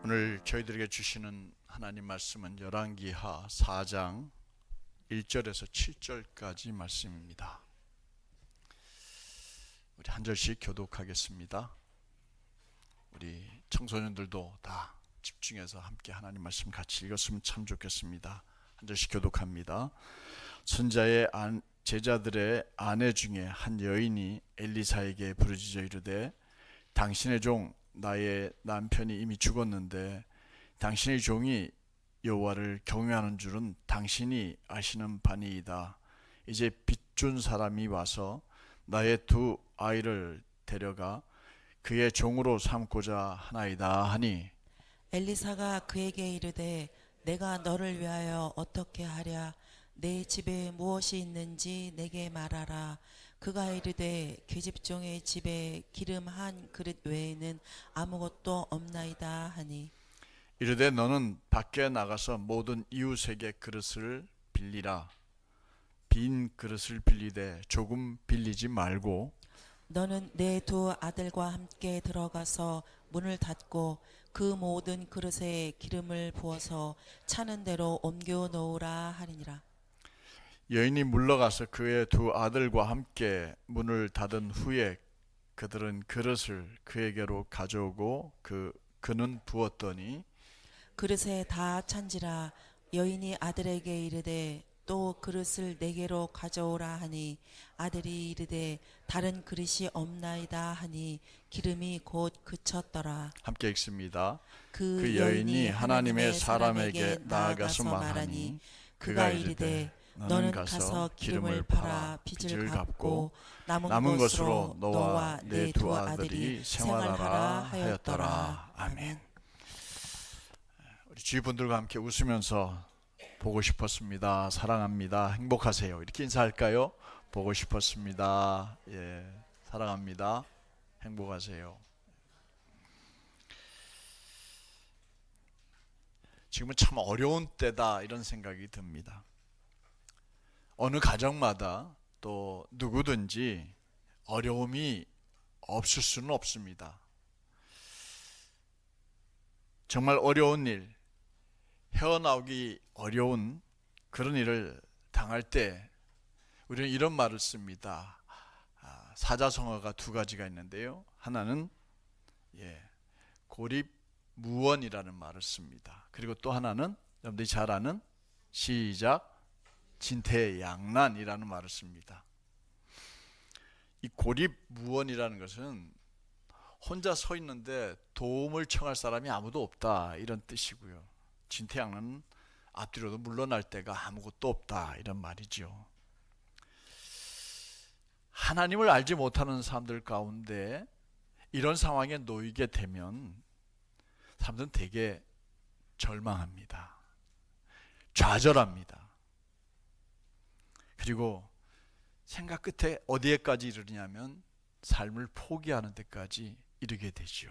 오늘 저희들에게 주시는 하나님 말씀은 열왕기하 4장 1절에서 7절까지 말씀입니다. 우리 한 절씩 교독하겠습니다. 우리 청소년들도 다 집중해서 함께 하나님 말씀 같이 읽었으면 참 좋겠습니다. 한 절씩 교독합니다. 선자의 제자들의 아내 중에 한 여인이 엘리사에게 부르짖어 이르되 당신의 종 나의 남편이 이미 죽었는데 당신의 종이 여호와를 경외하는 줄은 당신이 아시는 바니이다. 이제 빚준 사람이 와서 나의 두 아이를 데려가 그의 종으로 삼고자 하나이다 하니 엘리사가 그에게 이르되 내가 너를 위하여 어떻게 하랴. 내 집에 무엇이 있는지 내게 말하라. 그가 이르되 계집종의 집에 기름 한 그릇 외에는 아무것도 없나이다 하니 이르되 너는 밖에 나가서 모든 이웃에게 그릇을 빌리라. 빈 그릇을 빌리되 조금 빌리지 말고 너는 내 두 아들과 함께 들어가서 문을 닫고 그 모든 그릇에 기름을 부어서 차는 대로 옮겨 놓으라 하니라. 여인이 물러가서 그의 두 아들과 함께 문을 닫은 후에 그들은 그릇을 그에게로 가져오고 그는 부었더니 그릇에 다 찬지라. 여인이 아들에게 이르되 또 그릇을 내게로 가져오라 하니 아들이 이르되 다른 그릇이 없나이다 하니 기름이 곧 그쳤더라. 함께 읽습니다. 그 그 여인이 하나님의 사람에게 나아가서 말하니 그가 이르되 너는 가서 기름을 팔아 빚을 갚고 남은 것으로 너와 내 두 아들이 생활하라 하였더라. 아멘. 우리 주위 분들과 함께 웃으면서 보고 싶었습니다. 사랑합니다. 행복하세요. 이렇게 인사할까요? 보고 싶었습니다. 예, 사랑합니다. 행복하세요. 지금은 참 어려운 때다 이런 생각이 듭니다. 어느 가정마다 또 누구든지 어려움이 없을 수는 없습니다. 정말 어려운 일, 헤어나오기 어려운 그런 일을 당할 때 우리는 이런 말을 씁니다. 사자성어가 두 가지가 있는데요. 하나는 고립무원이라는 말을 씁니다. 그리고 또 하나는 여러분들이 잘 아는 시작 진퇴양난이라는 말을 씁니다. 이 고립무원이라는 것은 혼자 서 있는데 도움을 청할 사람이 아무도 없다 이런 뜻이고요. 진퇴양난은 앞뒤로도 물러날 데가 아무것도 없다 이런 말이죠. 하나님을 알지 못하는 사람들 가운데 이런 상황에 놓이게 되면 사람들은 되게 절망합니다. 좌절합니다. 그리고 생각 끝에 어디에까지 이르냐면 삶을 포기하는 데까지 이르게 되죠.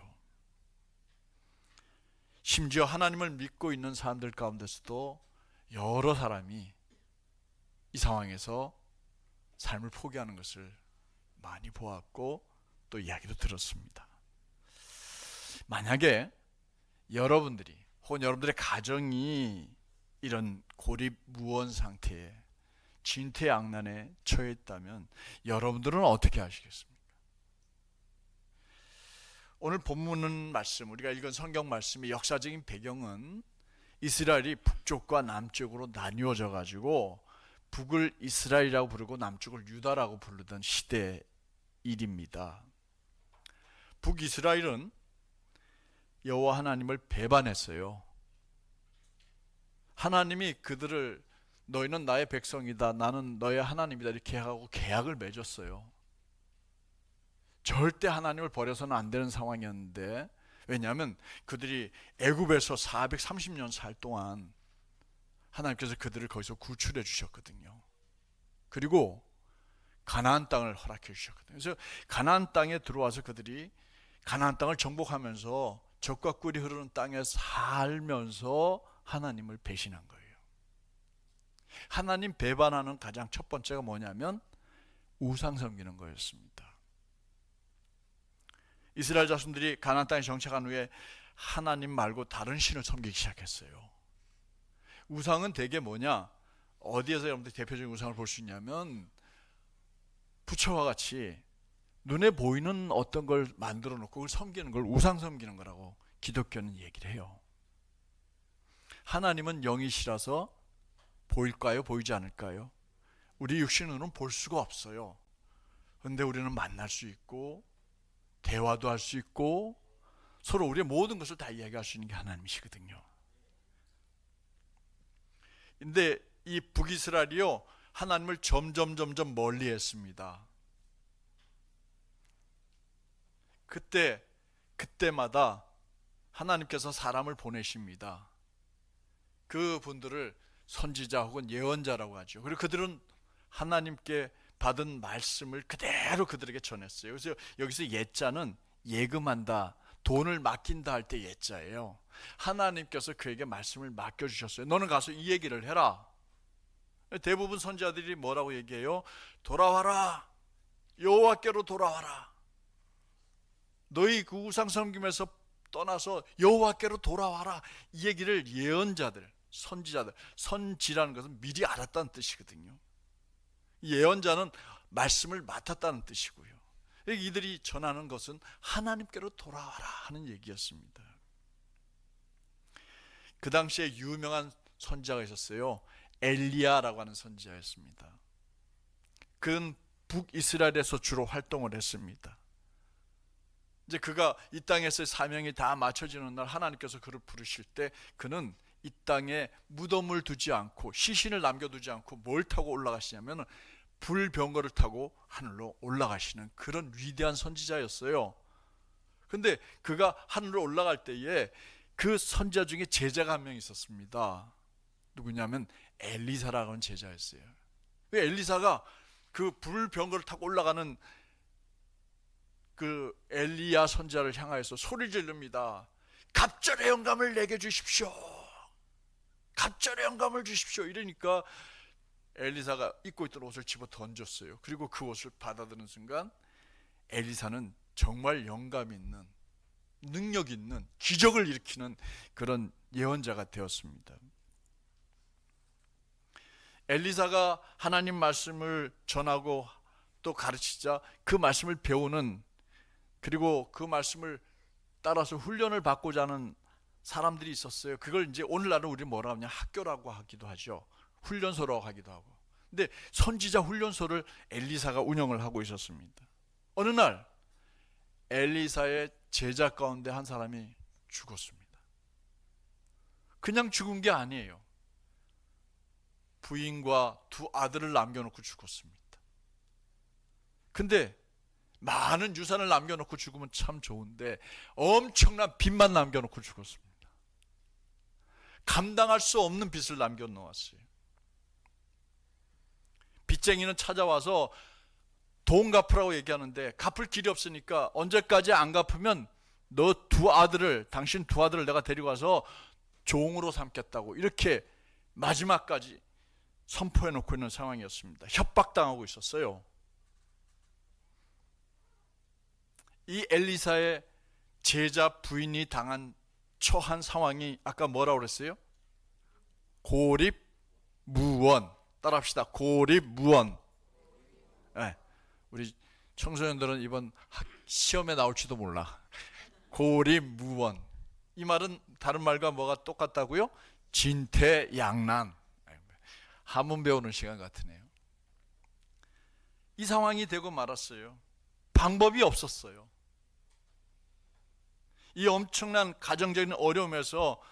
심지어 하나님을 믿고 있는 사람들 가운데서도 여러 사람이 이 상황에서 삶을 포기하는 것을 많이 보았고 또 이야기도 들었습니다. 만약에 여러분들이 혹은 여러분들의 가정이 이런 고립무원 상태에 진퇴양난에 처해 있다면 여러분들은 어떻게 하시겠습니까? 오늘 본문은 말씀, 우리가 읽은 성경 말씀의 역사적인 배경은 이스라엘이 북쪽과 남쪽으로 나뉘어져 가지고 북을 이스라엘이라고 부르고 남쪽을 유다라고 부르던 시대의 일입니다. 북이스라엘은 여호와 하나님을 배반했어요. 하나님이 그들을 너희는 나의 백성이다, 나는 너의 하나님이다 이렇게 하고 계약을 맺었어요. 절대 하나님을 버려서는 안 되는 상황이었는데, 왜냐하면 그들이 애굽에서 430년 살 동안 하나님께서 그들을 거기서 구출해 주셨거든요. 그리고 가나안 땅을 허락해 주셨거든요. 그래서 가나안 땅에 들어와서 그들이 가나안 땅을 정복하면서 젖과 꿀이 흐르는 땅에 살면서 하나님을 배신한 거예요. 하나님 배반하는 가장 첫 번째가 뭐냐면 우상 섬기는 거였습니다. 이스라엘 자손들이 가나안 땅에 정착한 후에 하나님 말고 다른 신을 섬기기 시작했어요. 우상은 대개 뭐냐? 어디에서 여러분들 대표적인 우상을 볼 수 있냐면 부처와 같이 눈에 보이는 어떤 걸 만들어 놓고 그걸 섬기는 걸 우상 섬기는 거라고 기독교는 얘기를 해요. 하나님은 영이시라서 보일까요? 보이지 않을까요? 우리 육신으로는 볼 수가 없어요. 그런데 우리는 만날 수 있고 대화도 할 수 있고 서로 우리의 모든 것을 다 이야기할 수 있는 게 하나님이시거든요. 근데 이 북이스라엘이요, 하나님을 점점 멀리 했습니다. 그때마다 하나님께서 사람을 보내십니다. 그 분들을 선지자 혹은 예언자라고 하죠. 그리고 그들은 하나님께 받은 말씀을 그대로 그들에게 전했어요. 그래서 여기서 예자는 예금한다, 돈을 맡긴다 할 때 예자예요. 하나님께서 그에게 말씀을 맡겨주셨어요. 너는 가서 이 얘기를 해라. 대부분 선지자들이 뭐라고 얘기해요? 돌아와라, 여호와께로 돌아와라. 너희 그 우상 섬김에서 떠나서 여호와께로 돌아와라. 이 얘기를 예언자들, 선지자들, 선지라는 것은 미리 알았다는 뜻이거든요. 예언자는 말씀을 맡았다는 뜻이고요. 이들이 전하는 것은 하나님께로 돌아와라 하는 얘기였습니다. 그 당시에 유명한 선지자가 있었어요. 엘리야라고 하는 선지자였습니다. 그는 북이스라엘에서 주로 활동을 했습니다. 이제 그가 이 땅에서의 사명이 다 마쳐지는 날 하나님께서 그를 부르실 때 그는 이 땅에 무덤을 두지 않고 시신을 남겨두지 않고 뭘 타고 올라가시냐면 불병거를 타고 하늘로 올라가시는 그런 위대한 선지자였어요. 근데 그가 하늘로 올라갈 때에 그 선지자 중에 제자가 한 명 있었습니다. 누구냐면 엘리사라고 하는 제자였어요. 엘리사가 그 불병거를 타고 올라가는 그 엘리야 선지자를 향하여서 소리 지릅니다. 갑절의 영감을 내게 주십시오. 갑절의 영감을 주십시오. 이러니까 엘리사가 입고 있던 옷을 집어 던졌어요. 그리고 그 옷을 받아드는 순간 엘리사는 정말 영감 있는, 능력 있는, 기적을 일으키는 그런 예언자가 되었습니다. 엘리사가 하나님 말씀을 전하고 또 가르치자 그 말씀을 배우는, 그리고 그 말씀을 따라서 훈련을 받고자 하는 사람들이 있었어요. 그걸 이제 오늘날은 우리 뭐라 하냐, 학교라고 하기도 하죠. 훈련소라고 하기도 하고. 근데 선지자 훈련소를 엘리사가 운영을 하고 있었습니다. 어느 날 엘리사의 제자 가운데 한 사람이 죽었습니다. 그냥 죽은 게 아니에요. 부인과 두 아들을 남겨놓고 죽었습니다. 근데 많은 유산을 남겨놓고 죽으면 참 좋은데 엄청난 빚만 남겨놓고 죽었습니다. 감당할 수 없는 빚을 남겨놓았어요. 빚쟁이는 찾아와서 돈 갚으라고 얘기하는데 갚을 길이 없으니까 언제까지 안 갚으면 너 두 아들을, 당신 두 아들을 내가 데리고 와서 종으로 삼겠다고 이렇게 마지막까지 선포해 놓고 있는 상황이었습니다. 협박당하고 있었어요. 이 엘리사의 제자 부인이 처한 상황이 아까 뭐라고 그랬어요? 고립무원. 따라합시다. 고립무원. 네, 우리 청소년들은 이번 시험에 나올지도 몰라. 고립무원. 이 말은 다른 말과 뭐가 똑같다고요? 진퇴양난. 한문 배우는 시간 같으네요. 이 상황이 되고 말았어요. 방법이 없었어요. 이 엄청난 가정적인 어려움에서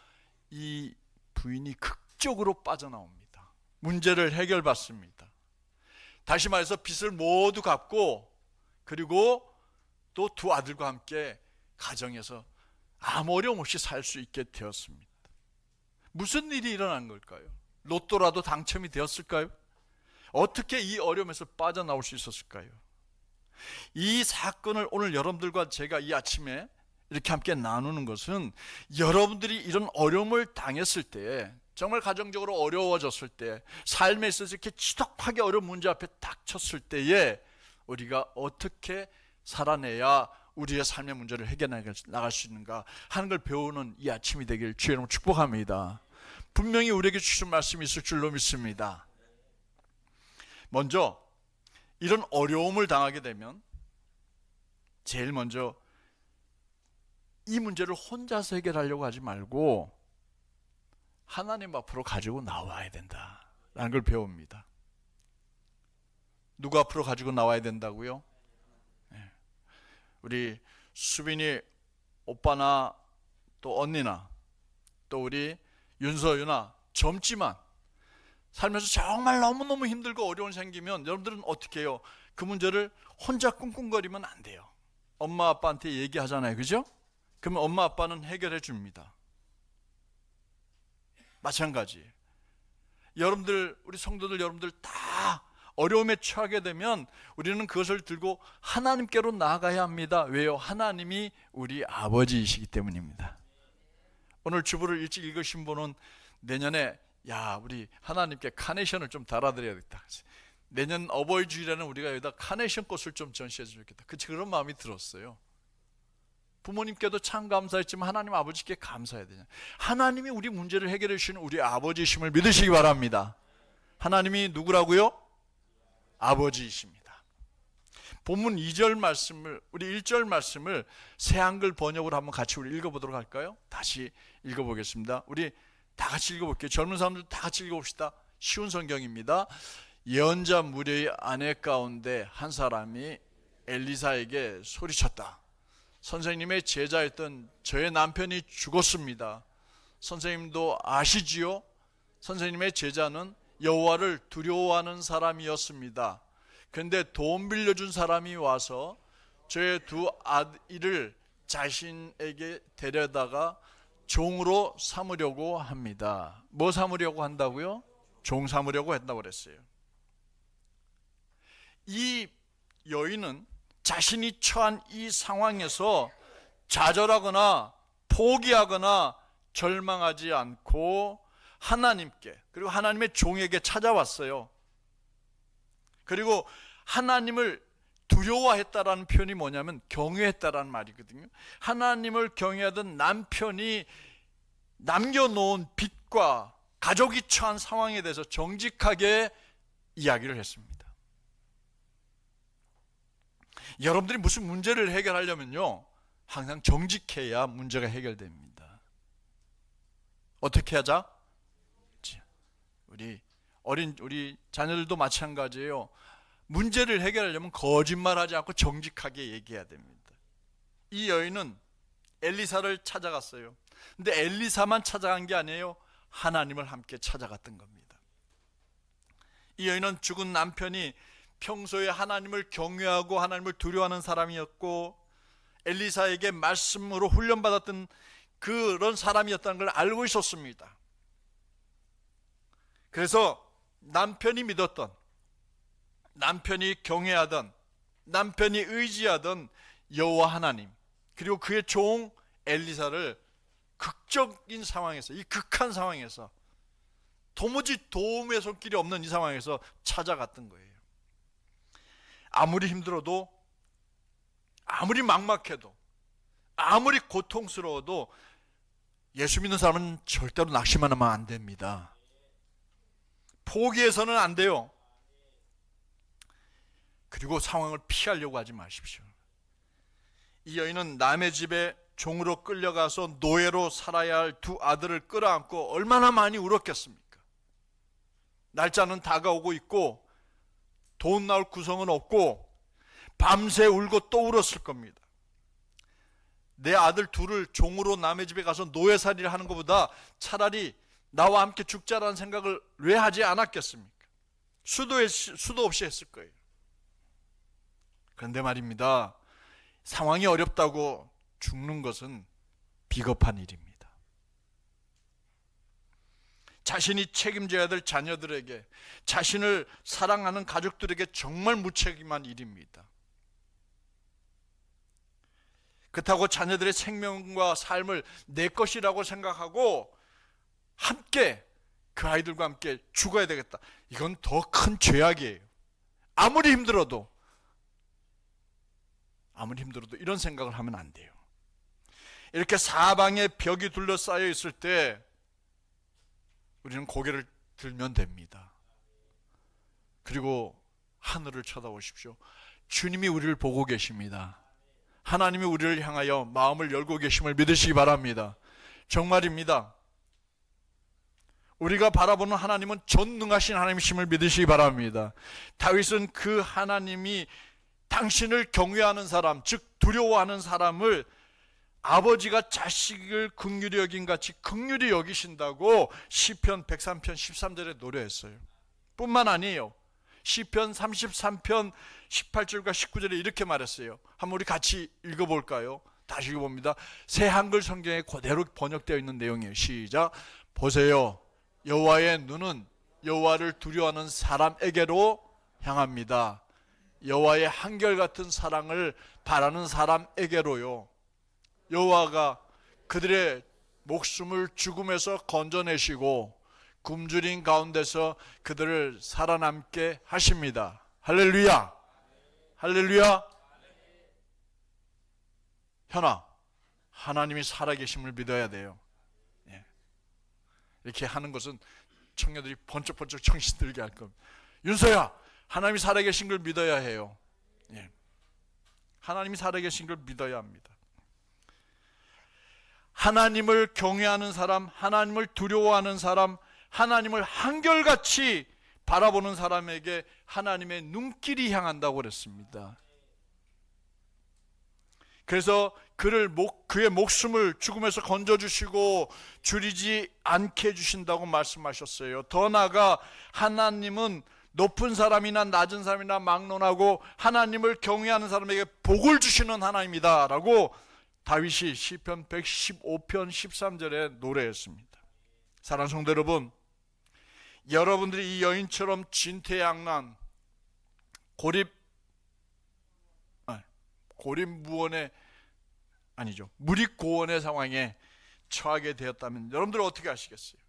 이 부인이 극적으로 빠져나옵니다. 문제를 해결받습니다. 다시 말해서 빚을 모두 갚고 그리고 또 두 아들과 함께 가정에서 아무 어려움 없이 살 수 있게 되었습니다. 무슨 일이 일어난 걸까요? 로또라도 당첨이 되었을까요? 어떻게 이 어려움에서 빠져나올 수 있었을까요? 이 사건을 오늘 여러분들과 제가 이 아침에 이렇게 함께 나누는 것은 여러분들이 이런 어려움을 당했을 때, 정말 가정적으로 어려워졌을 때, 삶에 있어서 이렇게 지독하게 어려운 문제 앞에 닥쳤을 때에 우리가 어떻게 살아내야 우리의 삶의 문제를 해결해 나갈 수 있는가 하는 걸 배우는 이 아침이 되길 주의 이름으로 축복합니다. 분명히 우리에게 주신 말씀이 있을 줄로 믿습니다. 먼저 이런 어려움을 당하게 되면 제일 먼저 이 문제를 혼자서 해결하려고 하지 말고 하나님 앞으로 가지고 나와야 된다라는 걸 배웁니다. 누구 앞으로 가지고 나와야 된다고요? 우리 수빈이 오빠나 또 언니나 또 우리 윤서유나 젊지만 살면서 정말 너무너무 힘들고 어려움 생기면 여러분들은 어떻게 해요? 그 문제를 혼자 꿍꿍거리면 안 돼요. 엄마 아빠한테 얘기하잖아요, 그죠? 그러면 엄마 아빠는 해결해 줍니다. 마찬가지. 여러분들, 우리 성도들 여러분들 다 어려움에 처하게 되면 우리는 그것을 들고 하나님께로 나아가야 합니다. 왜요? 하나님이 우리 아버지이시기 때문입니다. 오늘 주보를 일찍 읽으신 분은 내년에 우리 하나님께 카네이션을 좀 달아드려야겠다. 내년 어버이 주일에는 우리가 여기다 카네이션 꽃을 좀 전시해주면 좋겠다. 그런 마음이 들었어요. 부모님께도 참 감사했지만 하나님 아버지께 감사해야 되냐. 하나님이 우리 문제를 해결해 주시는 우리 아버지이심을 믿으시기 바랍니다. 하나님이 누구라고요? 아버지이십니다. 본문 2절 말씀을, 우리 1절 말씀을 새 한글 번역으로 한번 같이 우리 읽어보도록 할까요? 다시 읽어보겠습니다. 우리 다 같이 읽어볼게요. 젊은 사람들 다 같이 읽어봅시다. 쉬운 성경입니다. 예언자 무리의 아내 가운데 한 사람이 엘리사에게 소리쳤다. 선생님의 제자였던 저의 남편이 죽었습니다. 선생님도 아시지요? 선생님의 제자는 여호와를 두려워하는 사람이었습니다. 그런데 돈 빌려준 사람이 와서 저의 두 아이를 자신에게 데려다가 종으로 삼으려고 합니다. 뭐 삼으려고 한다고요? 종 삼으려고 한다고 그랬어요. 이 여인은 자신이 처한 이 상황에서 좌절하거나 포기하거나 절망하지 않고 하나님께, 그리고 하나님의 종에게 찾아왔어요. 그리고 하나님을 두려워했다라는 표현이 뭐냐면 경외했다라는 말이거든요. 하나님을 경외하던 남편이 남겨놓은 빚과 가족이 처한 상황에 대해서 정직하게 이야기를 했습니다. 여러분들이 무슨 문제를 해결하려면요, 항상 정직해야 문제가 해결됩니다. 어떻게 하자? 우리 자녀들도 마찬가지예요. 문제를 해결하려면 거짓말하지 않고 정직하게 얘기해야 됩니다. 이 여인은 엘리사를 찾아갔어요. 근데 엘리사만 찾아간 게 아니에요. 하나님을 함께 찾아갔던 겁니다. 이 여인은 죽은 남편이 평소에 하나님을 경외하고 하나님을 두려워하는 사람이었고 엘리사에게 말씀으로 훈련받았던 그런 사람이었다는 걸 알고 있었습니다. 그래서 남편이 믿었던, 남편이 경외하던, 남편이 의지하던 여호와 하나님, 그리고 그의 종 엘리사를 극적인 상황에서, 이 극한 상황에서, 도무지 도움의 손길이 없는 이 상황에서 찾아갔던 거예요. 아무리 힘들어도, 아무리 막막해도, 아무리 고통스러워도 예수 믿는 사람은 절대로 낙심만 하면 안 됩니다. 포기해서는 안 돼요. 그리고 상황을 피하려고 하지 마십시오. 이 여인은 남의 집에 종으로 끌려가서 노예로 살아야 할 두 아들을 끌어안고 얼마나 많이 울었겠습니까? 날짜는 다가오고 있고 돈 나올 구성은 없고 밤새 울고 또 울었을 겁니다. 내 아들 둘을 종으로 남의 집에 가서 노예살이를 하는 것보다 차라리 나와 함께 죽자라는 생각을 왜 하지 않았겠습니까? 수도 없이 했을 거예요. 그런데 말입니다, 상황이 어렵다고 죽는 것은 비겁한 일입니다. 자신이 책임져야 될 자녀들에게, 자신을 사랑하는 가족들에게 정말 무책임한 일입니다. 그렇다고 자녀들의 생명과 삶을 내 것이라고 생각하고 함께 그 아이들과 함께 죽어야 되겠다, 이건 더 큰 죄악이에요. 아무리 힘들어도, 아무리 힘들어도 이런 생각을 하면 안 돼요. 이렇게 사방에 벽이 둘러싸여 있을 때 우리는 고개를 들면 됩니다. 그리고 하늘을 쳐다보십시오. 주님이 우리를 보고 계십니다. 하나님이 우리를 향하여 마음을 열고 계심을 믿으시기 바랍니다. 정말입니다. 우리가 바라보는 하나님은 전능하신 하나님이심을 믿으시기 바랍니다. 다윗은 그 하나님이 당신을 경외하는 사람, 즉 두려워하는 사람을 아버지가 자식을 긍휼히 여긴 같이 긍휼히 여기신다고 시편 103편 13절에 노래했어요. 뿐만 아니에요. 시편 33편 18절과 19절에 이렇게 말했어요. 한번 우리 같이 읽어볼까요? 다시 읽어봅니다. 새 한글 성경에 그대로 번역되어 있는 내용이에요. 시작. 보세요. 여호와의 눈은 여호와를 두려워하는 사람에게로 향합니다. 여호와의 한결같은 사랑을 바라는 사람에게로요. 여호와가 그들의 목숨을 죽음에서 건져내시고 굶주린 가운데서 그들을 살아남게 하십니다. 할렐루야. 할렐루야. 현아, 하나님이 살아계심을 믿어야 돼요. 이렇게 하는 것은 청년들이 번쩍번쩍 정신 들게 할 겁니다. 윤서야, 하나님이 살아계신 걸 믿어야 해요. 하나님이 살아계신 걸 믿어야 합니다. 하나님을 경외하는 사람, 하나님을 두려워하는 사람, 하나님을 한결같이 바라보는 사람에게 하나님의 눈길이 향한다고 그랬습니다. 그래서 그의 목숨을 죽음에서 건져주시고 줄이지 않게 해주신다고 말씀하셨어요. 더 나아가 하나님은 높은 사람이나 낮은 사람이나 막론하고 하나님을 경외하는 사람에게 복을 주시는 하나님이다 라고 다윗이 시편 115편 13절에 노래했습니다. 사랑하는 성도 여러분, 여러분들이 이 여인처럼 진퇴양난 고립무원의 무립고원의 상황에 처하게 되었다면 여러분들 어떻게 하시겠어요?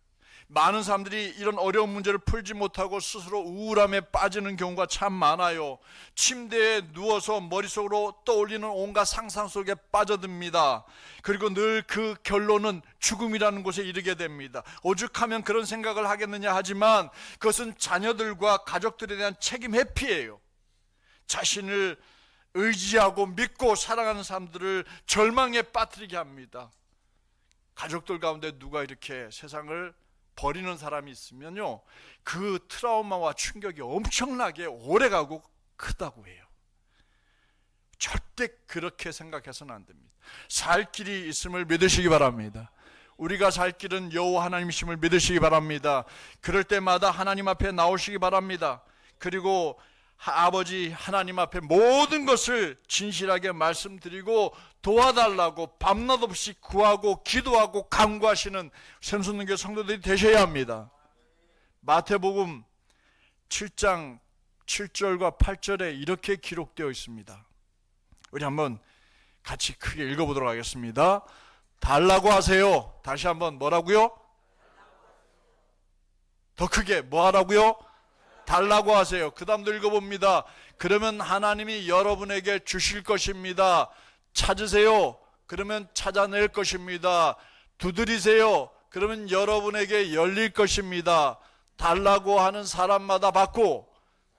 많은 사람들이 이런 어려운 문제를 풀지 못하고 스스로 우울함에 빠지는 경우가 참 많아요. 침대에 누워서 머릿속으로 떠올리는 온갖 상상 속에 빠져듭니다. 그리고 늘 그 결론은 죽음이라는 곳에 이르게 됩니다. 오죽하면 그런 생각을 하겠느냐 하지만 그것은 자녀들과 가족들에 대한 책임 회피예요. 자신을 의지하고 믿고 사랑하는 사람들을 절망에 빠뜨리게 합니다. 가족들 가운데 누가 이렇게 세상을 버리는 사람이 있으면요, 그 트라우마와 충격이 엄청나게 오래가고 크다고 해요. 절대 그렇게 생각해서는 안 됩니다. 살 길이 있음을 믿으시기 바랍니다. 우리가 살 길은 여호와 하나님이심을 믿으시기 바랍니다. 그럴 때마다 하나님 앞에 나오시기 바랍니다. 그리고 아버지 하나님 앞에 모든 것을 진실하게 말씀드리고 도와달라고 밤낮 없이 구하고 기도하고 간구하시는 샘솟는교회 성도들이 되셔야 합니다. 마태복음 7장 7절과 8절에 이렇게 기록되어 있습니다. 우리 한번 같이 크게 읽어보도록 하겠습니다. 달라고 하세요. 다시 한번 뭐라고요? 더 크게 뭐 하라고요? 달라고 하세요. 그 다음도 읽어봅니다. 그러면 하나님이 여러분에게 주실 것입니다. 찾으세요. 그러면 찾아낼 것입니다. 두드리세요. 그러면 여러분에게 열릴 것입니다. 달라고 하는 사람마다 받고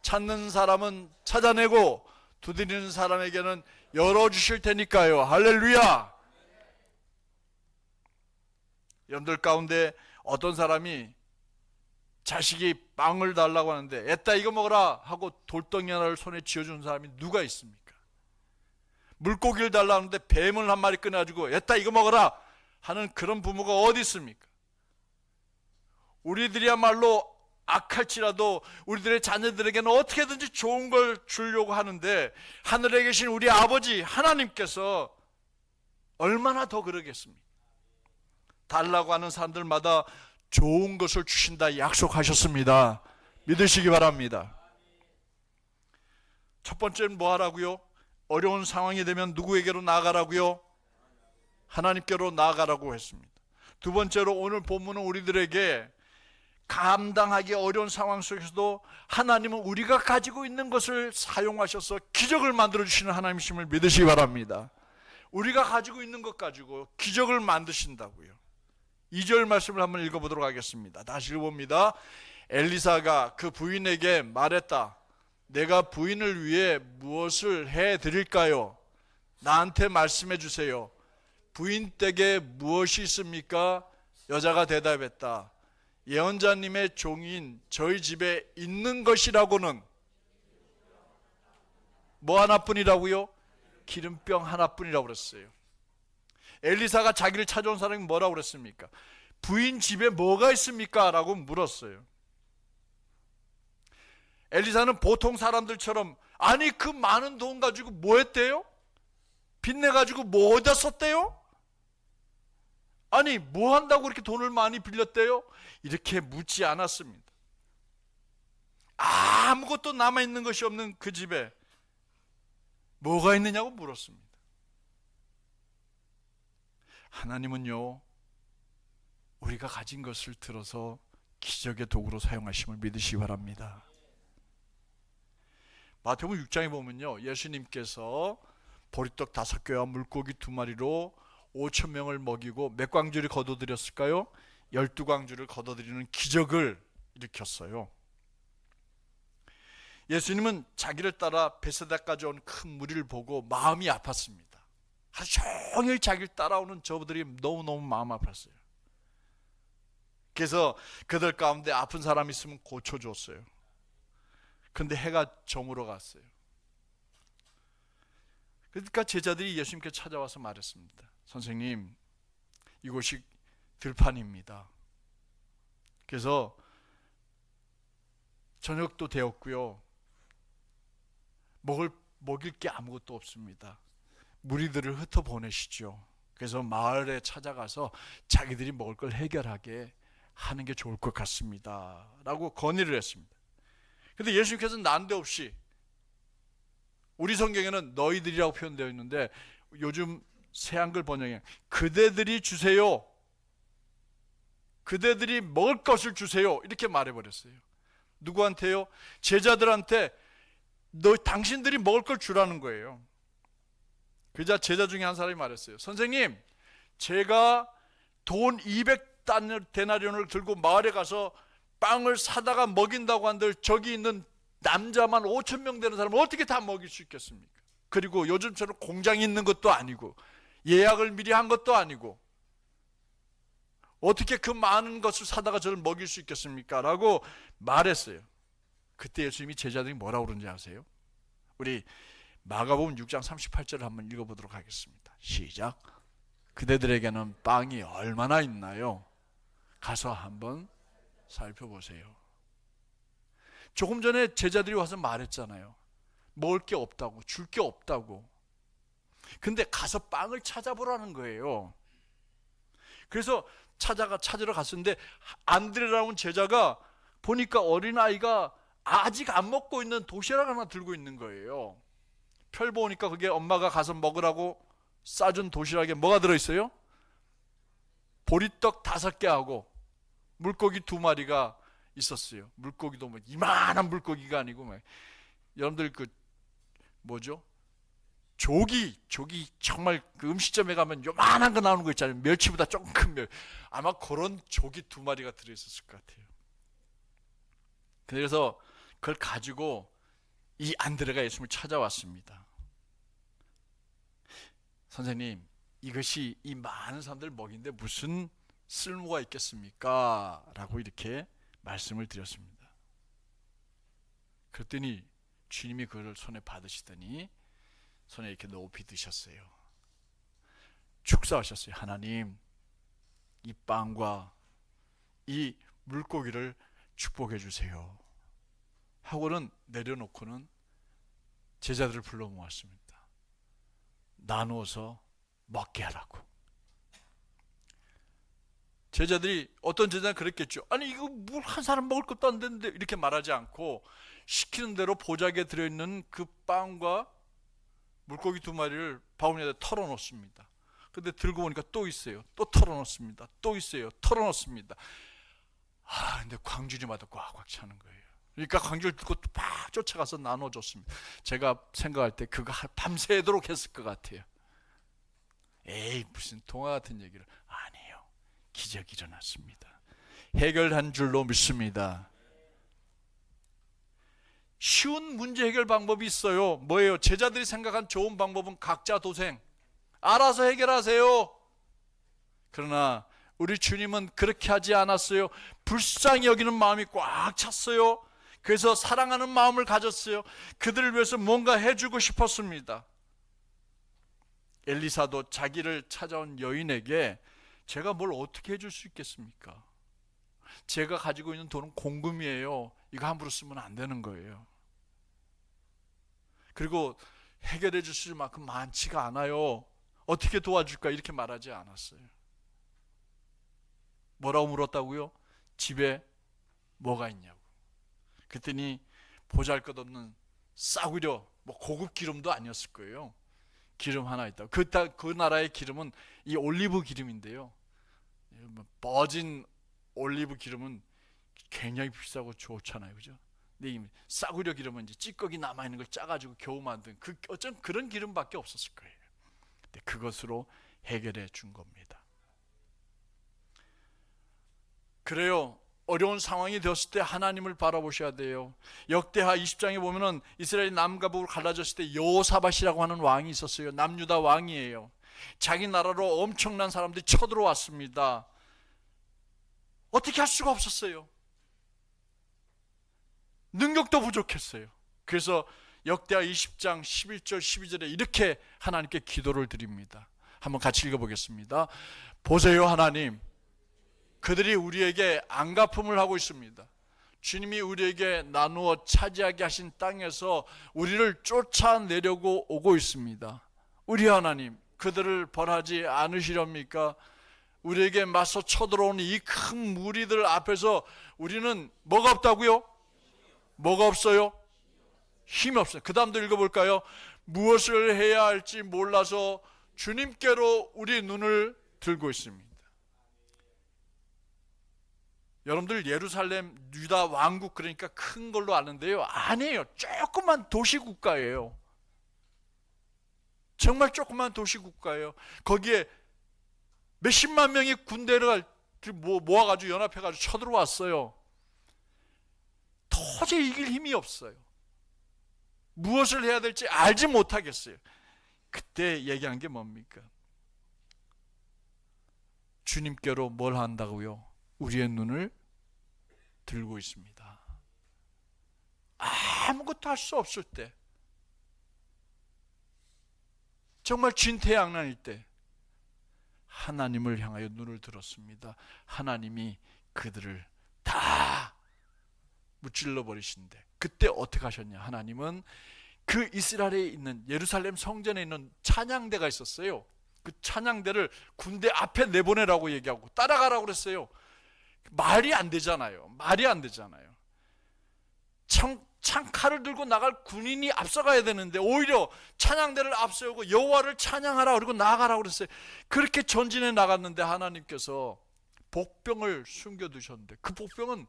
찾는 사람은 찾아내고 두드리는 사람에게는 열어주실 테니까요. 할렐루야. 여러분들 가운데 어떤 사람이 자식이 빵을 달라고 하는데 애따 이거 먹어라 하고 돌덩이 하나를 손에 쥐어주는 사람이 누가 있습니까? 물고기를 달라는데 뱀을 한 마리 꺼내가지고 애따 이거 먹어라 하는 그런 부모가 어디 있습니까? 우리들이야말로 악할지라도 우리들의 자녀들에게는 어떻게든지 좋은 걸 주려고 하는데 하늘에 계신 우리 아버지 하나님께서 얼마나 더 그러겠습니까? 달라고 하는 사람들마다 좋은 것을 주신다 약속하셨습니다. 믿으시기 바랍니다. 첫 번째는 뭐 하라고요? 어려운 상황이 되면 누구에게로 나아가라고요? 하나님께로 나아가라고 했습니다. 두 번째로 오늘 본문은 우리들에게 감당하기 어려운 상황 속에서도 하나님은 우리가 가지고 있는 것을 사용하셔서 기적을 만들어주시는 하나님이심을 믿으시기 바랍니다. 우리가 가지고 있는 것 가지고 기적을 만드신다고요. 2절 말씀을 한번 읽어보도록 하겠습니다. 다시 읽어봅니다. 엘리사가 그 부인에게 말했다. 내가 부인을 위해 무엇을 해드릴까요? 나한테 말씀해 주세요. 부인 댁에 무엇이 있습니까? 여자가 대답했다. 예언자님의 종인 저희 집에 있는 것이라고는 뭐 하나뿐이라고요? 기름병 하나뿐이라고 그랬어요. 엘리사가 자기를 찾아온 사람이 뭐라고 그랬습니까? 부인 집에 뭐가 있습니까? 라고 물었어요. 엘리사는 보통 사람들처럼 아니 그 많은 돈 가지고 뭐 했대요? 빚내 가지고 뭐 어디다 썼대요? 아니 뭐 한다고 그렇게 돈을 많이 빌렸대요? 이렇게 묻지 않았습니다. 아무것도 남아있는 것이 없는 그 집에 뭐가 있느냐고 물었습니다. 하나님은요, 우리가 가진 것을 들어서 기적의 도구로 사용하심을 믿으시기 바랍니다. 마태복음 6장에 보면요, 예수님께서 보리떡 5개와 물고기 2마리로 5,000명을 먹이고 몇 광주를 거둬들였을까요? 12광주를 거둬들이는 기적을 일으켰어요. 예수님은 자기를 따라 베세다까지 온 큰 무리를 보고 마음이 아팠습니다. 하루 종일 자기를 따라오는 저들이 너무너무 마음 아팠어요. 그래서 그들 가운데 아픈 사람 있으면 고쳐줬어요. 근데 해가 저물어 갔어요. 그러니까 제자들이 예수님께 찾아와서 말했습니다. 선생님, 이곳이 들판입니다. 그래서 저녁도 되었고요. 먹일 게 아무것도 없습니다. 무리들을 흩어보내시죠. 그래서 마을에 찾아가서 자기들이 먹을 걸 해결하게 하는 게 좋을 것 같습니다. 라고 건의를 했습니다. 근데 예수님께서는 난데없이, 우리 성경에는 너희들이라고 표현되어 있는데 요즘 새한글 번역에 그대들이 주세요. 그대들이 먹을 것을 주세요. 이렇게 말해버렸어요. 누구한테요? 제자들한테 당신들이 먹을 걸 주라는 거예요. 그자 제자 중에 한 사람이 말했어요. 선생님, 제가 돈 200데나리온을 들고 마을에 가서 빵을 사다가 먹인다고 한들 저기 있는 남자만 5,000명 되는 사람을 어떻게 다 먹일 수 있겠습니까? 그리고 요즘처럼 공장이 있는 것도 아니고 예약을 미리 한 것도 아니고 어떻게 그 많은 것을 사다가 저를 먹일 수 있겠습니까? 라고 말했어요. 그때 예수님이 제자들이 뭐라고 그러는지 아세요? 우리 마가복음 6장 38절을 한번 읽어보도록 하겠습니다. 시작. 그대들에게는 빵이 얼마나 있나요? 가서 한번 살펴보세요. 조금 전에 제자들이 와서 말했잖아요. 먹을 게 없다고, 줄 게 없다고. 근데 가서 빵을 찾아보라는 거예요. 그래서 찾으러 갔었는데 안드레라는 제자가 보니까 어린아이가 아직 안 먹고 있는 도시락 하나 들고 있는 거예요. 펼 보니까 그게 엄마가 가서 먹으라고 싸준 도시락에 뭐가 들어있어요? 보리떡 5개하고 물고기 2마리가 있었어요. 물고기도 뭐 이만한 물고기가 아니고 여러분들 그 뭐죠? 조기 정말 그 음식점에 가면 요만한 거 나오는 거 있잖아요. 멸치보다 조금 큰 멸. 아마 그런 조기 2마리가 들어있었을 것 같아요. 그래서 그걸 가지고 이 안드레가 예수님을 찾아왔습니다. 선생님, 이것이 이 많은 사람들 먹인데 무슨 쓸모가 있겠습니까? 라고 이렇게 말씀을 드렸습니다. 그랬더니 주님이 그를 손에 받으시더니 손에 이렇게 높이 드셨어요. 축사하셨어요. 하나님, 이 빵과 이 물고기를 축복해 주세요. 하고는 내려놓고는 제자들을 불러 모았습니다. 나누어서 먹게 하라고. 제자들이, 어떤 제자는 그랬겠죠. 아니 이거 물 한 사람 먹을 것도 안 되는데, 이렇게 말하지 않고 시키는 대로 보자기에 들어있는 그 빵과 물고기 2마리를 바구니에다 근데 광주리마다 꽉꽉 차는 거예요. 그러니까 광주를 듣고 막 쫓아가서 나눠줬습니다. 제가 생각할 때 그거 밤새도록 했을 것 같아요. 에이, 무슨 동화 같은 얘기를. 아니에요. 기적이 일어났습니다. 해결한 줄로 믿습니다. 쉬운 문제 해결 방법이 있어요. 뭐예요? 제자들이 생각한 좋은 방법은 각자 도생, 알아서 해결하세요. 그러나 우리 주님은 그렇게 하지 않았어요. 불쌍히 여기는 마음이 꽉 찼어요. 그래서 사랑하는 마음을 가졌어요. 그들을 위해서 뭔가 해주고 싶었습니다. 엘리사도 자기를 찾아온 여인에게 제가 뭘 어떻게 해줄 수 있겠습니까? 제가 가지고 있는 돈은 공금이에요. 이거 함부로 쓰면 안 되는 거예요. 그리고 해결해 주실 만큼 많지가 않아요. 어떻게 도와줄까? 이렇게 말하지 않았어요. 뭐라고 물었다고요? 집에 뭐가 있냐고. 그랬더니 보잘것없는 싸구려, 고급 기름도 아니었을 거예요. 기름 하나 있다고. 그 나라의 기름은 이 올리브 기름인데요, 버진 올리브 기름은 굉장히 비싸고 좋잖아요, 그죠? 근데 이 싸구려 기름은 이제 찌꺼기 남아있는 걸 짜가지고 겨우 만든 어쩐 그런 기름밖에 없었을 거예요. 근데 그것으로 해결해 준 겁니다. 그래요. 어려운 상황이 되었을 때 하나님을 바라보셔야 돼요. 역대하 20장에 보면은 이스라엘이 남과 북으로 갈라졌을 때 여호사밧이라고 하는 왕이 있었어요. 남유다 왕이에요. 자기 나라로 엄청난 사람들이 쳐들어왔습니다. 어떻게 할 수가 없었어요. 능력도 부족했어요. 그래서 역대하 20장 11절 12절에 이렇게 하나님께 기도를 드립니다. 한번 같이 읽어보겠습니다. 보세요 하나님, 그들이 우리에게 안갚음을 하고 있습니다. 주님이 우리에게 나누어 차지하게 하신 땅에서 우리를 쫓아내려고 오고 있습니다. 우리 하나님, 그들을 벌하지 않으시렵니까? 우리에게 맞서 쳐들어오는 이 큰 무리들 앞에서 우리는 뭐가 없다고요? 뭐가 없어요? 힘이 없어요. 그 다음도 읽어볼까요? 무엇을 해야 할지 몰라서 주님께로 우리 눈을 들고 있습니다. 여러분들 예루살렘 유다 왕국 그러니까 큰 걸로 아는데요, 아니에요. 조그만 도시국가예요. 정말 조그만 도시국가예요. 거기에 몇십만 명의 군대를 모아가지고 연합해가지고 쳐들어왔어요. 도저히 이길 힘이 없어요. 무엇을 해야 될지 알지 못하겠어요. 그때 얘기한 게 뭡니까? 주님께로 뭘 한다고요? 우리의 눈을 들고 있습니다. 아무것도 할 수 없을 때, 정말 진퇴양난일 때 하나님을 향하여 눈을 들었습니다. 하나님이 그들을 다 무찔러 버리신데 그때 어떻게 하셨냐? 하나님은 그 이스라엘에 있는 예루살렘 성전에 있는 찬양대가 있었어요. 그 찬양대를 군대 앞에 내보내라고 얘기하고 따라가라고 그랬어요. 말이 안 되잖아요. 말이 안 되잖아요. 창칼을 들고 나갈 군인이 앞서가야 되는데 오히려 찬양대를 앞세우고 여호와를 찬양하라 그리고 나가라고 그랬어요. 그렇게 전진해 나갔는데 하나님께서 복병을 숨겨두셨는데 그 복병은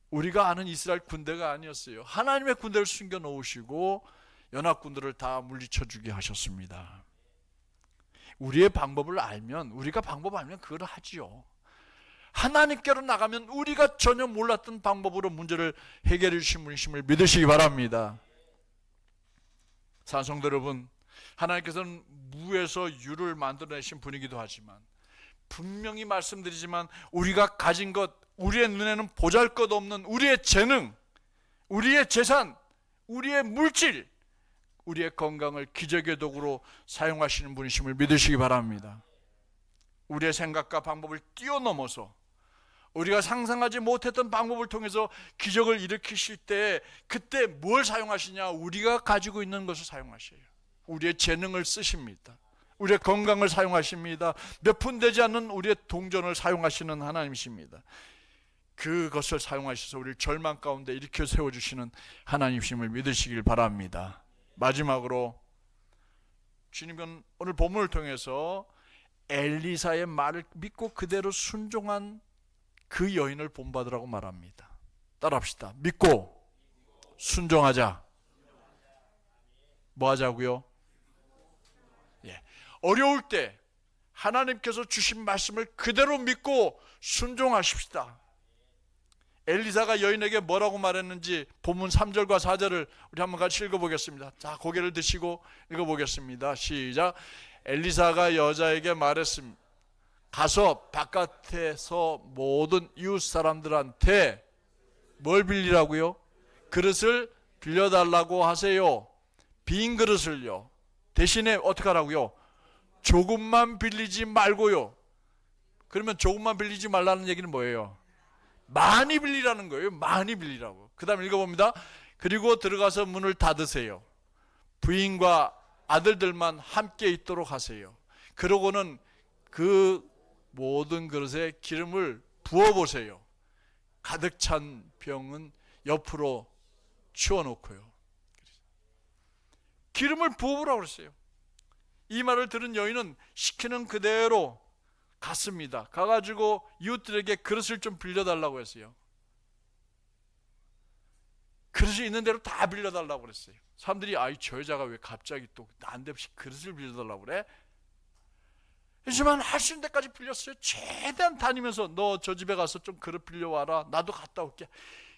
우리가 아는 이스라엘 군대가 아니었어요. 하나님의 군대를 숨겨 놓으시고 연합군들을 다 물리쳐 주게 하셨습니다. 우리의 방법을 알면, 우리가 방법 알면 그걸 하지요. 하나님께로 나가면 우리가 전혀 몰랐던 방법으로 문제를 해결해 주신 분이심을 믿으시기 바랍니다. 사성도 여러분, 하나님께서는 무에서 유를 만들어내신 분이기도 하지만 분명히 말씀드리지만 우리가 가진 것, 우리의 눈에는 보잘것없는 우리의 재능, 우리의 재산, 우리의 물질, 우리의 건강을 기적의 도구로 사용하시는 분이심을 믿으시기 바랍니다. 우리의 생각과 방법을 뛰어넘어서 우리가 상상하지 못했던 방법을 통해서 기적을 일으키실 때 그때 뭘 사용하시냐? 우리가 가지고 있는 것을 사용하셔요. 우리의 재능을 쓰십니다. 우리의 건강을 사용하십니다. 몇 푼 되지 않는 우리의 동전을 사용하시는 하나님이십니다. 그것을 사용하셔서 우리를 절망 가운데 일으켜 세워주시는 하나님이심을 믿으시길 바랍니다. 마지막으로 주님은 오늘 본문을 통해서 엘리사의 말을 믿고 그대로 순종한 그 여인을 본받으라고 말합니다. 따라합시다. 믿고 순종하자. 뭐 하자고요? 예. 어려울 때 하나님께서 주신 말씀을 그대로 믿고 순종하십시다. 엘리사가 여인에게 뭐라고 말했는지 본문 3절과 4절을 우리 한번 같이 읽어보겠습니다. 자, 고개를 드시고 읽어보겠습니다. 시작. 엘리사가 여자에게 말했습니다. 가서 바깥에서 모든 이웃 사람들한테 뭘 빌리라고요? 그릇을 빌려달라고 하세요. 빈 그릇을요. 대신에 어떻게 하라고요? 조금만 빌리지 말고요. 그러면 조금만 빌리지 말라는 얘기는 뭐예요? 많이 빌리라는 거예요. 많이 빌리라고. 그 다음 읽어봅니다. 그리고 들어가서 문을 닫으세요. 부인과 아들들만 함께 있도록 하세요. 그러고는 그 모든 그릇에 기름을 부어보세요. 가득 찬 병은 옆으로 치워놓고요. 기름을 부어보라고 그랬어요. 이 말을 들은 여인은 시키는 그대로 갔습니다. 가가지고 이웃들에게 그릇을 좀 빌려달라고 했어요. 그릇이 있는 대로 다 빌려달라고 그랬어요. 사람들이 아이 저 여자가 왜 갑자기 또 난데없이 그릇을 빌려달라고 그래? 하지만 할 수 있는 데까지 빌렸어요. 최대한 다니면서 너 저 집에 가서 좀 그릇 빌려와라. 나도 갔다 올게.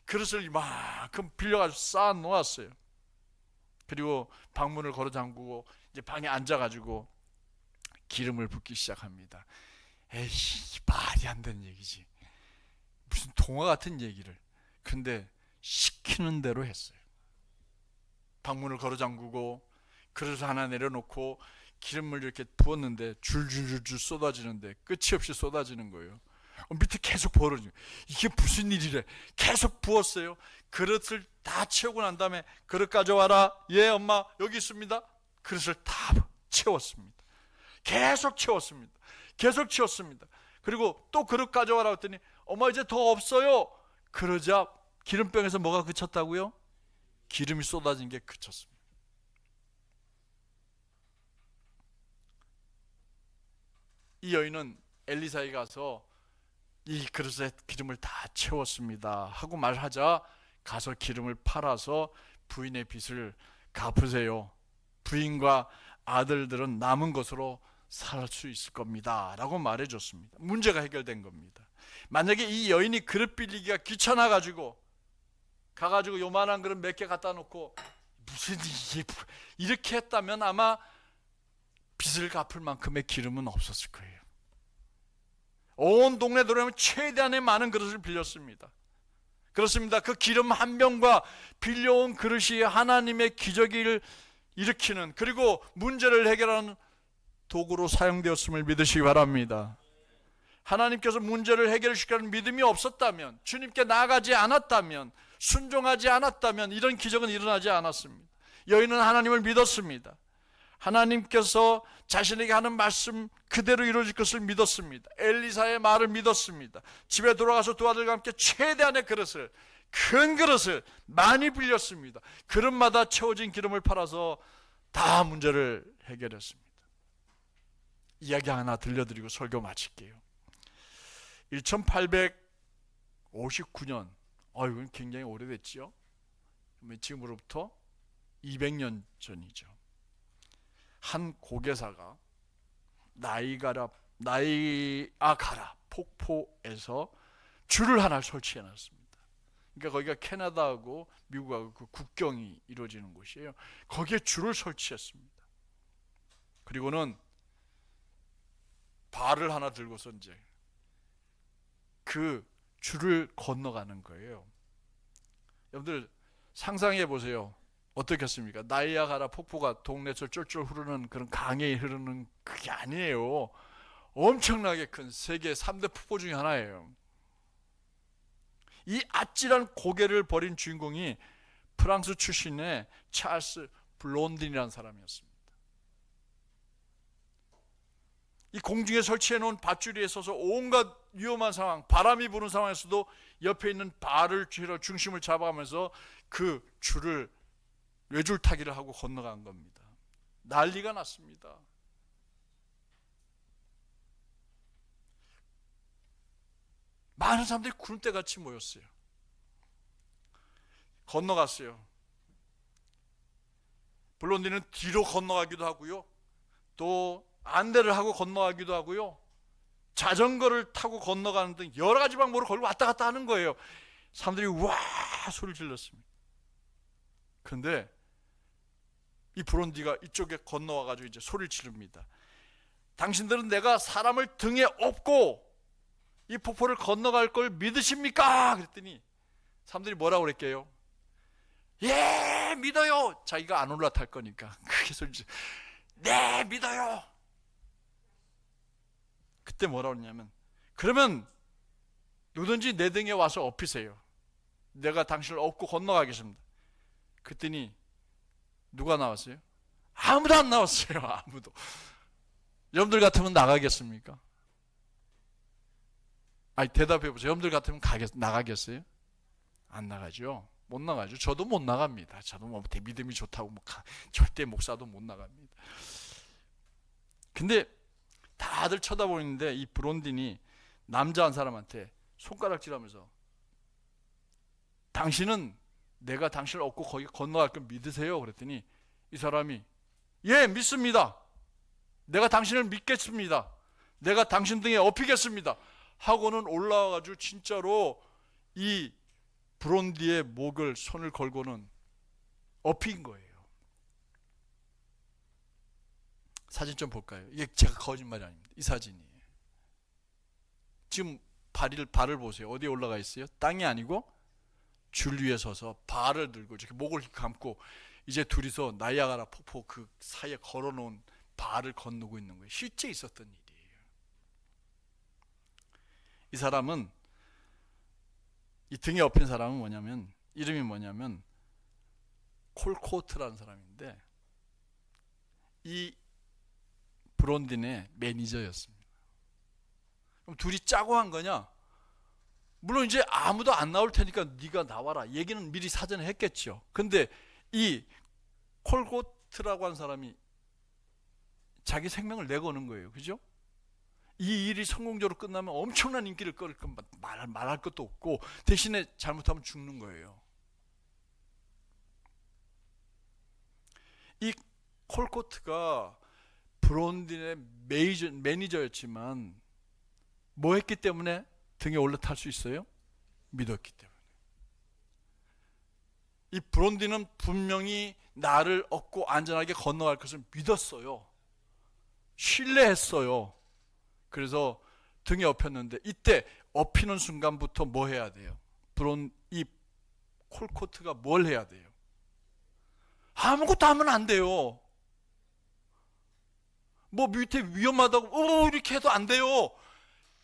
그릇을 이만큼 빌려가지고 쌓아 놓았어요. 그리고 방문을 걸어 잠그고 이제 방에 앉아가지고 기름을 붓기 시작합니다. 에이씨, 말이 안 되는 얘기지. 무슨 동화 같은 얘기를. 근데 시키는 대로 했어요. 방문을 걸어 잠그고 그릇을 하나 내려놓고 기름을 이렇게 부었는데 줄줄줄줄 쏟아지는데 끝이 없이 쏟아지는 거예요. 밑에 계속 벌어지고 이게 무슨 일이래. 계속 부었어요. 그릇을 다 채우고 난 다음에 그릇 가져와라. 예 엄마 여기 있습니다. 그릇을 다 채웠습니다. 계속 채웠습니다. 계속 채웠습니다. 그리고 또 그릇 가져와라 했더니 엄마 이제 더 없어요. 그러자 기름병에서 뭐가 그쳤다고요? 기름이 쏟아진 게 그쳤습니다. 이 여인은 엘리사에 가서 이 그릇에 기름을 다 채웠습니다 하고 말하자 가서 기름을 팔아서 부인의 빚을 갚으세요. 부인과 아들들은 남은 것으로 살 수 있을 겁니다 라고 말해줬습니다. 문제가 해결된 겁니다. 만약에 이 여인이 그릇 빌리기가 귀찮아가지고 가가지고 요만한 그릇 몇 개 갖다 놓고 무슨 이게 이렇게 했다면 아마 빚을 갚을 만큼의 기름은 없었을 거예요. 온 동네 돌아다니면 최대한의 많은 그릇을 빌렸습니다. 그렇습니다. 그 기름 한 병과 빌려온 그릇이 하나님의 기적을 일으키는 그리고 문제를 해결하는 도구로 사용되었음을 믿으시기 바랍니다. 하나님께서 문제를 해결시키는 믿음이 없었다면, 주님께 나아가지 않았다면, 순종하지 않았다면 이런 기적은 일어나지 않았습니다. 여인은 하나님을 믿었습니다. 하나님께서 자신에게 하는 말씀 그대로 이루어질 것을 믿었습니다. 엘리사의 말을 믿었습니다. 집에 돌아가서 두 아들과 함께 최대한의 그릇을, 큰 그릇을 많이 빌렸습니다. 그릇마다 채워진 기름을 팔아서 다 문제를 해결했습니다. 이야기 하나 들려드리고 설교 마칠게요. 1859년, 이건 굉장히 오래됐지요. 지금으로부터 200년 전이죠. 한 고개사가 나이아가라 폭포에서 줄을 하나 설치해 놨습니다. 그러니까 거기가 캐나다하고 미국하고 그 국경이 이루어지는 곳이에요. 거기에 줄을 설치했습니다. 그리고는 발을 하나 들고서 이제 그 줄을 건너가는 거예요. 여러분들 상상해 보세요. 어떻겠습니까? 나이아가라 폭포가 동네에서 쫄쫄 흐르는 그런 강에 흐르는 그게 아니에요. 엄청나게 큰 세계 3대 폭포 중에 하나예요. 이 아찔한 고개를 버린 주인공이 프랑스 출신의 찰스 블론딘이라는 사람이었습니다. 이 공중에 설치해 놓은 밧줄에 서서 온갖 위험한 상황, 바람이 부는 상황에서도 옆에 있는 발을 중심을 잡아가면서 그 줄을 외줄타기를 하고 건너간 겁니다. 난리가 났습니다. 많은 사람들이 구름대같이 모였어요. 건너갔어요. 블론디는 뒤로 건너가기도 하고요, 또 안대를 하고 건너가기도 하고요, 자전거를 타고 건너가는 등 여러 가지 방법으로 걸고 왔다 갔다 하는 거예요. 사람들이 와 소리를 질렀습니다. 그런데 이 브론디가 이쪽에 건너와가지고 이제 소리를 지릅니다. 당신들은 내가 사람을 등에 업고 이 폭포를 건너갈 걸 믿으십니까? 그랬더니 사람들이 뭐라고 그랬게요? 예, 믿어요. 자기가 안 올라탈 거니까 크게 소리 지르. 네, 믿어요. 그때 뭐라고 그러냐면, 그러면 누구든지 내 등에 와서 업히세요. 내가 당신을 업고 건너가겠습니다. 그랬더니 누가 나왔어요? 아무도 안 나왔어요. 아무도. 여러분들 같으면 나가겠습니까? 아니, 대답해 보세요. 여러분들 같으면 나가겠어요? 안 나가죠. 못 나가죠. 저도 못 나갑니다. 저도 뭐 믿음이 좋다고 절대 목사도 못 나갑니다. 근데 다들 쳐다보는데 이 브론딘이 남자 한 사람한테 손가락질하면서, 당신은 내가 당신을 업고 거기 건너갈 걸 믿으세요? 그랬더니 이 사람이 예, 믿습니다. 내가 당신을 믿겠습니다. 내가 당신 등에 업히겠습니다. 하고는 올라와가지고 진짜로 이 브론디의 목을 손을 걸고는 업힌 거예요. 사진 좀 볼까요? 이게 제가 거짓말이 아닙니다. 이 사진이에요. 지금 발을 보세요. 어디에 올라가 있어요? 땅이 아니고 줄 위에 서서 발을 들고 이렇게 목을 감고 이제 둘이서 나이아가라 폭포 그 사이에 걸어놓은 발을 건너고 있는 거예요. 실제 있었던 일이에요. 이 사람은, 이 등에 업힌 사람은 뭐냐면, 이름이 뭐냐면 콜코트라는 사람인데 이 브론딘의 매니저였습니다. 그럼 둘이 짜고 한 거냐? 물론 이제 아무도 안 나올 테니까 네가 나와라 얘기는 미리 사전에 했겠죠. 근데 이 콜코트라고 한 사람이 자기 생명을 내거는 거예요. 그죠? 이 일이 성공적으로 끝나면 엄청난 인기를 끌 건 말할 것도 없고, 대신에 잘못하면 죽는 거예요. 이 콜코트가 브론딘의 매니저였지만 뭐 했기 때문에 등에 올라탈 수 있어요? 믿었기 때문에. 이 브론딘은 분명히 나를 얻고 안전하게 건너갈 것을 믿었어요. 신뢰했어요. 그래서 등에 업혔는데, 이때 업히는 순간부터 뭐 해야 돼요? 이 콜코트가 뭘 해야 돼요? 아무것도 하면 안 돼요. 뭐 밑에 위험하다고 이렇게 해도 안 돼요.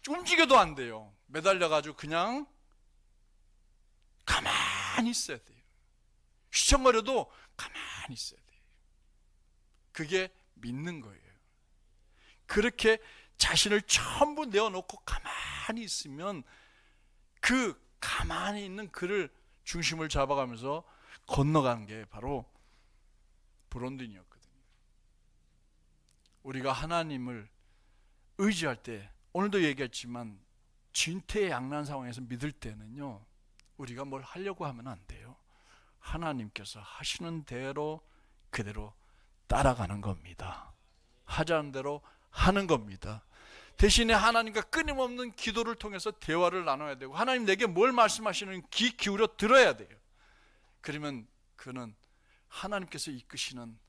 움직여도 안 돼요. 매달려가지고 그냥 가만히 있어야 돼요. 휘청거려도 가만히 있어야 돼요. 그게 믿는 거예요. 그렇게 자신을 전부 내어놓고 가만히 있으면 그 가만히 있는 그를 중심을 잡아가면서 건너가는 게 바로 브론딘이었거든요. 우리가 하나님을 의지할 때, 오늘도 얘기했지만 진퇴양난 상황에서 믿을 때는요, 우리가 뭘 하려고 하면 안 돼요. 하나님께서 하시는 대로 그대로 따라가는 겁니다. 하자는 대로 하는 겁니다. 대신에 하나님과 끊임없는 기도를 통해서 대화를 나눠야 되고, 하나님 내게 뭘 말씀하시는 귀 기울여 들어야 돼요. 그러면 그는 하나님께서 이끄시는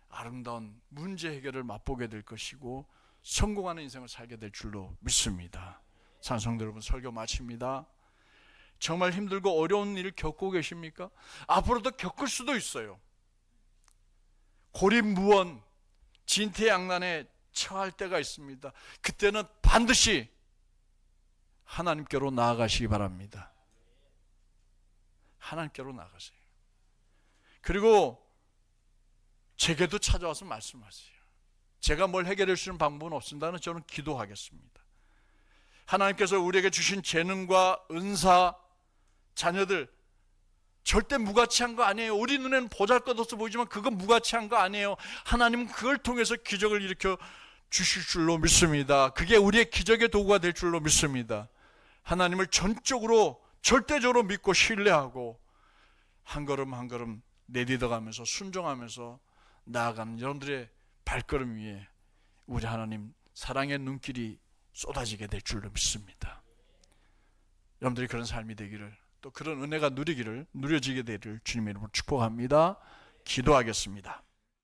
아름다운 문제 해결을 맛보게 될 것이고 성공하는 인생을 살게 될 줄로 믿습니다. 찬송대 여러분, 설교 마칩니다. 정말 힘들고 어려운 일을 겪고 계십니까? 앞으로도 겪을 수도 있어요. 고립무원, 진퇴양난에 처할 때가 있습니다. 그때는 반드시 하나님께로 나아가시기 바랍니다. 하나님께로 나아가세요. 그리고 제게도 찾아와서 말씀하세요. 제가 뭘 해결할 수 있는 방법은 없습니다는 저는 기도하겠습니다. 하나님께서 우리에게 주신 재능과 은사, 자녀들 절대 무가치한 거 아니에요. 우리 눈에는 보잘것없어 보이지만 그건 무가치한 거 아니에요. 하나님은 그걸 통해서 기적을 일으켜 주실 줄로 믿습니다. 그게 우리의 기적의 도구가 될 줄로 믿습니다. 하나님을 전적으로 절대적으로 믿고 신뢰하고 한 걸음 한 걸음 내딛어가면서 순종하면서 나아가는 여러분들의 발걸음 위에 우리 하나님 사랑의 눈길이 쏟아지게 될 줄로 믿습니다. 여러분들이 그런 삶이 되기를, 또 그런 은혜가 누려지게 되기를 주님의 이름으로 축복합니다. 기도하겠습니다.